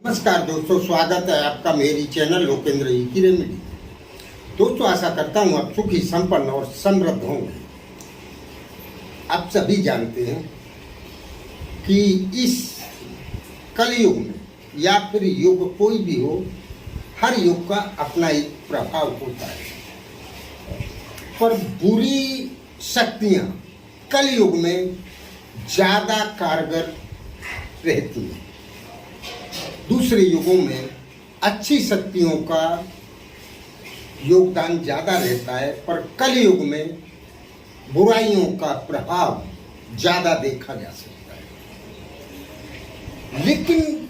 नमस्कार दोस्तों, स्वागत है आपका मेरी चैनल लोकेंद्र ई की रेमेडी। दोस्तों, आशा करता हूँ आप सुखी, संपन्न और समृद्ध होंगे। आप सभी जानते हैं कि इस कलयुग में या फिर युग कोई भी हो, हर युग का अपना एक प्रभाव होता है। पर बुरी शक्तियाँ कलयुग में ज़्यादा कारगर रहती हैं। दूसरे युगों में अच्छी शक्तियों का योगदान ज़्यादा रहता है, पर कलयुग में बुराइयों का प्रभाव ज़्यादा देखा जा सकता है। लेकिन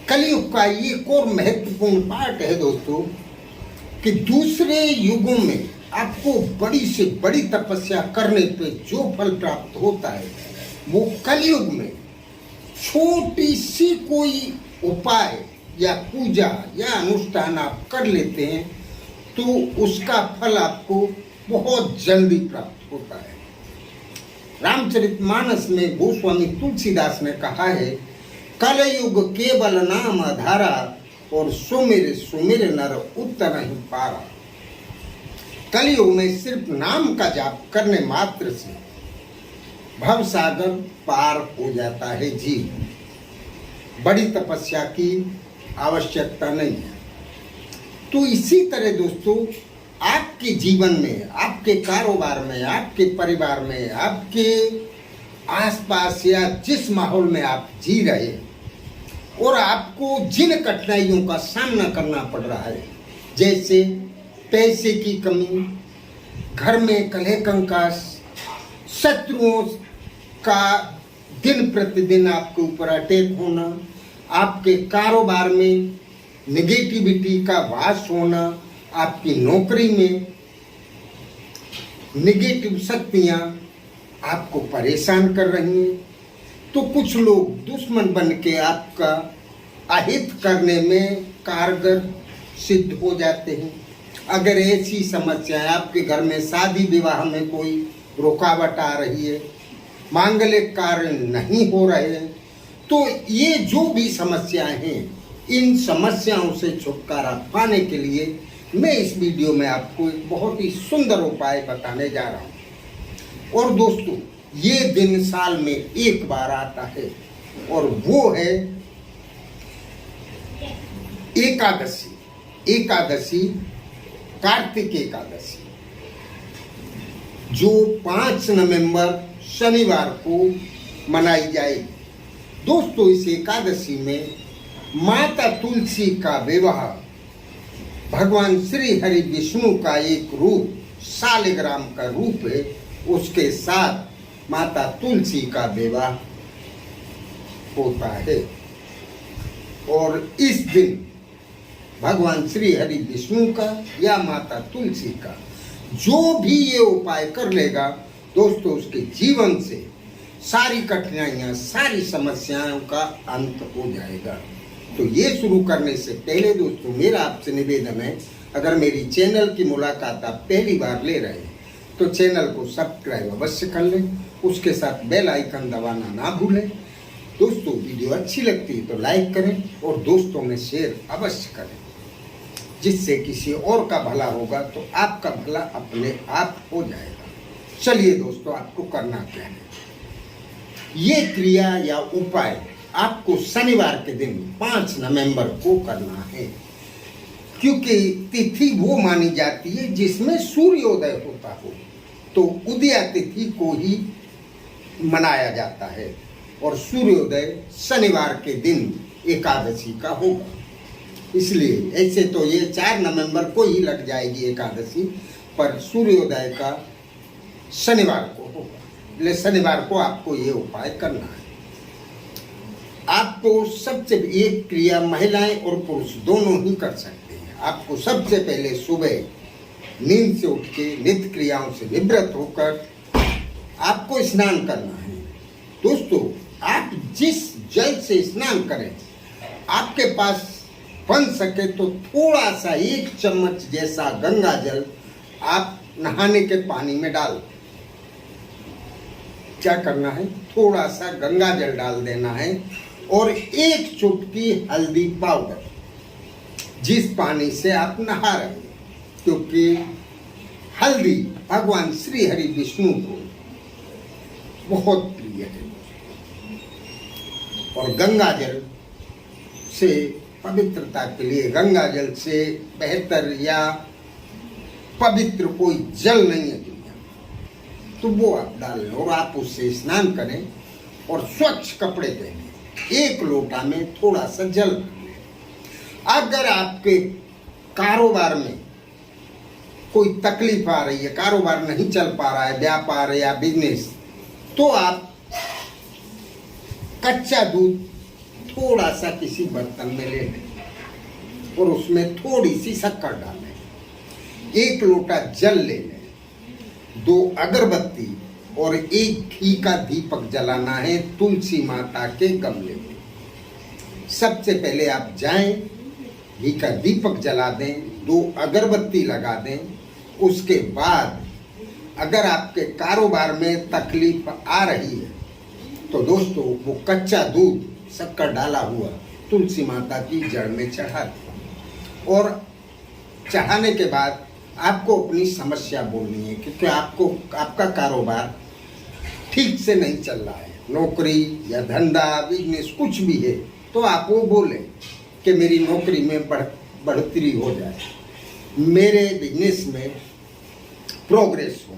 कलयुग का एक और महत्वपूर्ण पार्ट है दोस्तों कि दूसरे युगों में आपको बड़ी से बड़ी तपस्या करने पे जो फल प्राप्त होता है, वो कलयुग में छोटी सी कोई उपाय या पूजा या अनुष्ठान आप कर लेते हैं तो उसका फल आपको बहुत जल्दी प्राप्त होता है। रामचरितमानस में गोस्वामी तुलसीदास ने कहा है, कलयुग केवल नाम आधारा और सुमिर सुमिर नर उत्तर नहीं पारा। कलयुग में सिर्फ नाम का जाप करने मात्र से भवसागर पार हो जाता है जी। बड़ी तपस्या की आवश्यकता नहीं है। तो इसी तरह दोस्तों, आपके जीवन में, आपके कारोबार में, आपके परिवार में, आपके आसपास या जिस माहौल में आप जी रहे हैं और आपको जिन कठिनाइयों का सामना करना पड़ रहा है, जैसे पैसे की कमी, घर में कलह कंकास, शत्रुओं का दिन प्रतिदिन आपके ऊपर अटैक होना, आपके कारोबार में नेगेटिविटी का वास होना, आपकी नौकरी में नेगेटिव शक्तियां आपको परेशान कर रही हैं, तो कुछ लोग दुश्मन बन के आपका अहित करने में कारगर सिद्ध हो जाते हैं। अगर ऐसी समस्याएं आपके घर में शादी विवाह में कोई रुकावट आ रही है, मांगलिक कार्य नहीं हो रहे हैं, तो ये जो भी समस्याएं हैं, इन समस्याओं से छुटकारा पाने के लिए मैं इस वीडियो में आपको एक बहुत ही सुंदर उपाय बताने जा रहा हूं। और दोस्तों, ये दिन साल में एक बार आता है और वो है एकादशी, कार्तिक एकादशी, जो 5 नवंबर शनिवार को मनाई जाएगी। दोस्तों, इस एकादशी में माता तुलसी का विवाह भगवान श्री हरि विष्णु का एक रूप, शालिग्राम का रूप है, उसके साथ माता तुलसी का विवाह होता है। और इस दिन भगवान श्री हरि विष्णु का या माता तुलसी का जो भी ये उपाय कर लेगा दोस्तों, उसके जीवन से सारी कठिनाइयां, सारी समस्याओं का अंत हो जाएगा। तो ये शुरू करने से पहले दोस्तों, मेरा आपसे निवेदन है, अगर मेरी चैनल की मुलाकात आप पहली बार ले रहे हैं तो चैनल को सब्सक्राइब अवश्य कर लें, उसके साथ बेल आइकन दबाना ना भूलें। दोस्तों, वीडियो अच्छी लगती है तो लाइक करें और दोस्तों में शेयर अवश्य करें, जिससे किसी और का भला होगा तो आपका भला अपने आप हो जाएगा। चलिए दोस्तों, आपको करना क्या है, ये क्रिया या उपाय आपको शनिवार के दिन 5 नवंबर को करना है, क्योंकि तिथि वो मानी जाती है जिसमें सूर्योदय होता हो, तो उदया तिथि को ही मनाया जाता है और सूर्योदय शनिवार के दिन एकादशी का होगा। इसलिए ऐसे तो ये 4 नवंबर को ही लग जाएगी एकादशी, पर सूर्योदय का शनिवार को होगा, इसलिए शनिवार को आपको ये उपाय करना है। आपको सबसे एक क्रिया महिलाएं और पुरुष दोनों ही कर सकते हैं। आपको सबसे पहले सुबह नींद से उठ के नित्य क्रियाओं से निवृत्त होकर आपको स्नान करना है। दोस्तों, आप जिस जल से स्नान करें, आपके पास बन सके तो थोड़ा सा 1 चम्मच जैसा गंगा जल आप नहाने के पानी में डाल। क्या करना है, थोड़ा सा गंगा जल डाल देना है और 1 चुटकी हल्दी पाउडर, जिस पानी से आप नहा रहे हैं, क्योंकि हल्दी भगवान श्री हरि विष्णु को बहुत प्रिय है। और गंगा जल से पवित्रता के लिए, गंगा जल से बेहतर या पवित्र कोई जल नहीं है दुनिया में, तो वो आप डाल लें और आप उससे स्नान करें और स्वच्छ कपड़े पहने। 1 लोटा में थोड़ा सा जल भर लें। अगर आपके कारोबार में कोई तकलीफ आ रही है, कारोबार नहीं चल पा रहा है, व्यापार या बिजनेस, तो आप कच्चा दूध थोड़ा सा किसी बर्तन में ले लें और उसमें थोड़ी सी शक्कर डालें। 1 लोटा जल ले लें, 2 अगरबत्ती और 1 घी का दीपक जलाना है तुलसी माता के गमले में। सबसे पहले आप जाएं, घी का दीपक जला दें, 2 अगरबत्ती लगा दें। उसके बाद अगर आपके कारोबार में तकलीफ आ रही है तो दोस्तों वो कच्चा दूध शक्कर डाला हुआ तुलसी माता की जड़ में चढ़ा दें। और चढ़ाने के बाद आपको अपनी समस्या बोलनी है, क्योंकि आपका कारोबार ठीक से नहीं चल रहा है, नौकरी या धंधा बिजनेस कुछ भी है, तो आप वो बोलें कि मेरी नौकरी में बढ़ोतरी हो जाए, मेरे बिजनेस में प्रोग्रेस हो।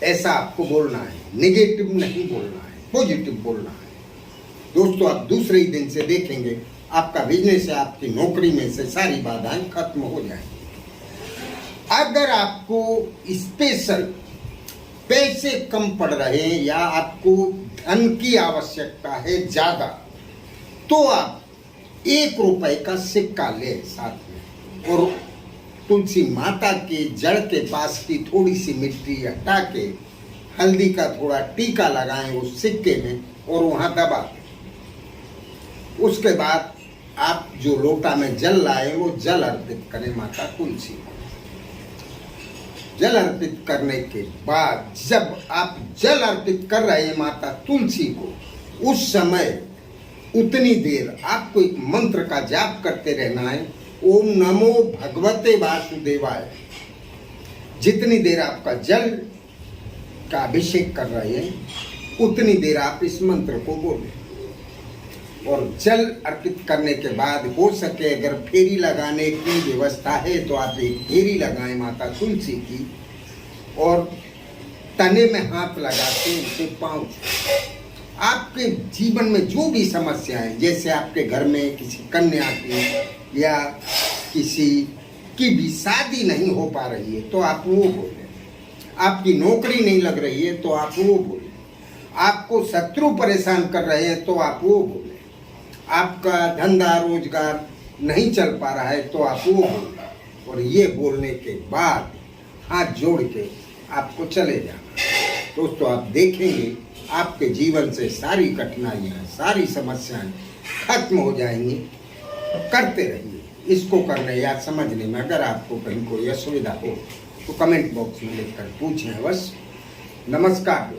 ऐसा आपको बोलना है, नेगेटिव नहीं बोलना है, पॉजिटिव बोलना है। दोस्तों आप दूसरे ही दिन से देखेंगे आपका बिजनेस या आपकी नौकरी में से सारी बाधाएं खत्म हो जाएंगी। अगर आपको स्पेशल पैसे कम पड़ रहे हैं या आपको धन की आवश्यकता है ज्यादा, तो आप 1 रुपए का सिक्का ले साथ में और तुलसी माता के जड़ के पास की थोड़ी सी मिट्टी हटा के हल्दी का थोड़ा टीका लगाएं उस सिक्के में और वहां दबा दें। उसके बाद आप जो लोटा में जल लाए वो जल अर्पित करें माता तुलसी को। जल अर्पित करने के बाद जब आप जल अर्पित कर रहे हैं माता तुलसी को, उस समय उतनी देर आपको एक मंत्र का जाप करते रहना है, ओम नमो भगवते वासुदेवाय। जितनी देर आपका जल का अभिषेक कर रहे हैं उतनी देर आप इस मंत्र को बोलें। और जल अर्पित करने के बाद हो सके अगर फेरी लगाने की व्यवस्था है तो आप एक फेरी लगाएं माता तुलसी की और तने में हाथ लगाते उसे पाँव छूएं। आपके जीवन में जो भी समस्याएं, जैसे आपके घर में किसी कन्या की या किसी की भी शादी नहीं हो पा रही है तो आप वो बोलें। आपकी नौकरी नहीं लग रही है तो आप वो बोलें। आपको शत्रु परेशान कर रहे हैं तो आप वो बोलें। आपका धंधा रोजगार नहीं चल पा रहा है तो आप वो बोलें। और ये बोलने के बाद हाथ जोड़ के आपको चले जाना। दोस्तों आप देखेंगे आपके जीवन से सारी कठिनाइयाँ, सारी समस्याएं खत्म हो जाएंगी। करते रहिए। इसको करने या समझने में अगर आपको कहीं कोई असुविधा हो तो कमेंट बॉक्स में लिखकर पूछें अवश्य। नमस्कार।